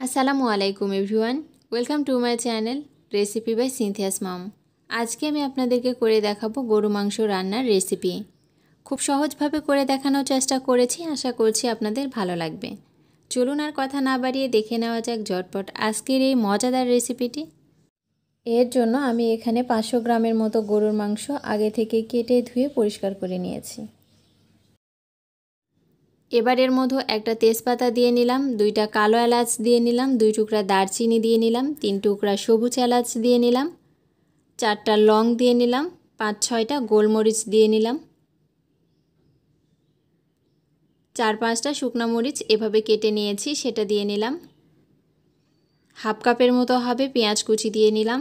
আসসালামু আলাইকুম everyone, welcome to my channel recipe by Sinthia's mom. আজকে আমি আপনাদেরকে করে দেখাবো গরু মাংস রান্নার রেসিপি। খুব সহজভাবে করে দেখানোর চেষ্টা করেছি, আশা করছি আপনাদের ভালো লাগবে। চলুন আর কথা না বাড়িয়ে দেখে নেওয়া যাক ঝটপট আজকের এই মজাদার রেসিপিটি। এর জন্য আমি এখানে 500 গ্রামের মতো গরুর মাংস আগে থেকে কেটে ধুয়ে পরিষ্কার করে নিয়েছি। এবার এর মধ্যে একটা তেজপাতা দিয়ে নিলাম, 2টা কালো এলাচ দিয়ে নিলাম, 2 টুকরা দারচিনি দিয়ে নিলাম, 3 টুকরা সবুজ এলাচ দিয়ে নিলাম, 4টা লং দিয়ে নিলাম, 5-6টা গোলমরিচ দিয়ে নিলাম, 4-5টা শুকনো মরিচ এভাবে কেটে নিয়েছি সেটা দিয়ে নিলাম। হাফ কাপের মতো হবে পেঁয়াজ কুচি দিয়ে নিলাম।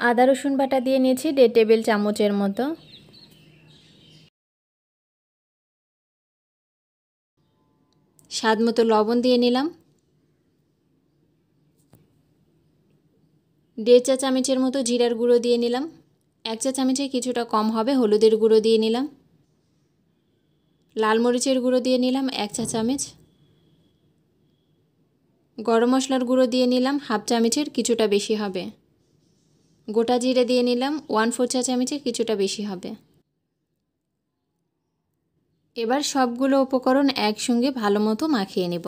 আদা রসুন বাটা দিয়ে নিয়েছি 1.5 টেবিল চামচের মতো। স্বাদ মতো লবণ দিয়ে নিলাম। 1.5 চা চামচের মতো জিরার গুঁড়ো দিয়ে নিলাম। 1 চা চামচে কিছুটা কম হবে হলুদের গুঁড়ো দিয়ে নিলাম। লাল মরিচের গুঁড়ো দিয়ে নিলাম 1 চা চামচ। গরম মশলার গুঁড়ো দিয়ে নিলাম হাফ চামচের কিছুটা বেশি হবে। গোটা জিরে দিয়ে নিলাম 1/4 চা চামচের কিছুটা বেশি হবে। এবার সবগুলো উপকরণ একসঙ্গে ভালো মতো মাখিয়ে নেব।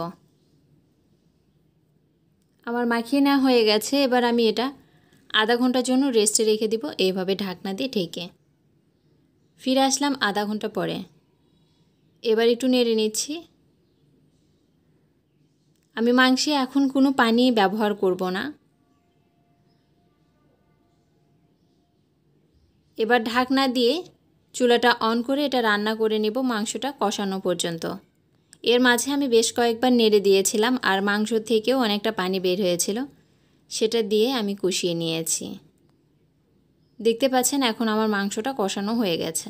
আমার মাখিয়ে নেওয়া হয়ে গেছে। এবার আমি এটা আধা ঘন্টার জন্য রেস্টে রেখে দিব, এইভাবে ঢাকনা দিয়ে ঢেকে। ফিরে আসলাম আধা ঘন্টা পরে। এবার একটু নেড়ে নিচ্ছি। আমি মাংসে এখন কোনো পানি ব্যবহার করব না। এবার ঢাকনা দিয়ে চুলাটা অন করে এটা রান্না করে নেব মাংসটা কষানো পর্যন্ত। এর মাঝে আমি বেশ কয়েকবার নেড়ে দিয়েছিলাম আর মাংস থেকেও অনেকটা পানি বের হয়েছিল, সেটা দিয়ে আমি কষিয়ে নিয়েছি। দেখতে পাচ্ছেন এখন আমার মাংসটা কষানো হয়ে গেছে।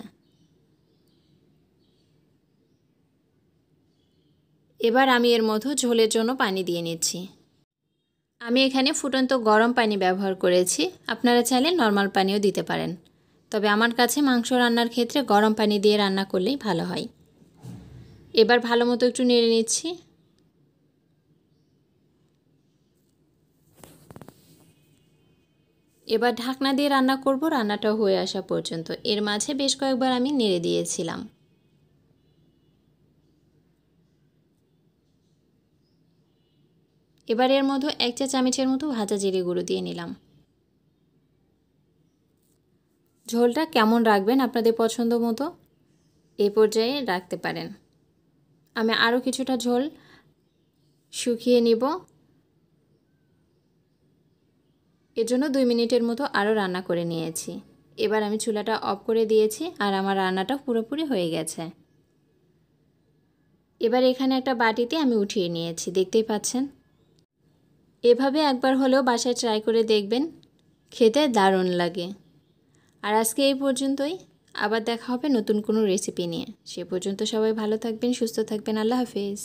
এবার আমি এর মধ্যে ঝোলের জন্য পানি দিয়ে নিচ্ছি। আমি এখানে ফুটন্ত গরম পানি ব্যবহার করেছি, আপনারা চাইলে নর্মাল পানিও দিতে পারেন, তবে আমার কাছে মাংস রান্নার ক্ষেত্রে গরম পানি দিয়ে রান্না করলেই ভালো হয়। এবার ভালো মতো একটু নেড়ে নিচ্ছি। এবার ঢাকনা দিয়ে রান্না করব রান্নাটা হয়ে আসা পর্যন্ত। এর মাঝে বেশ কয়েকবার আমি নেড়ে দিয়েছিলাম। এবার এর মধ্যে 1 চা চামচের মতো ভাজা জিরে গুঁড়ো দিয়ে নিলাম। ঝোলটা কেমন রাখবেন আপনাদের পছন্দ মতো এই পর্যায়ে রাখতে পারেন। আমি আরও কিছুটা ঝোল শুকিয়ে নিব। এর জন্য 2 মিনিটের মতো আরও রান্না করে নিয়েছি। এবার আমি চুলাটা অফ করে দিয়েছি আর আমার রান্নাটা পুরোপুরি হয়ে গেছে। এবার এখানে একটা বাটিতে আমি উঠিয়ে নিয়েছি, দেখতেই পাচ্ছেন। এভাবে একবার হলেও বাসায় ট্রাই করে দেখবেন, খেতে দারুণ লাগে। আর আজকে এই পর্যন্তই, আবার দেখা হবে নতুন কোনো রেসিপি নিয়ে। সে পর্যন্ত সবাই ভালো থাকবেন, সুস্থ থাকবেন। আল্লাহ হাফেজ।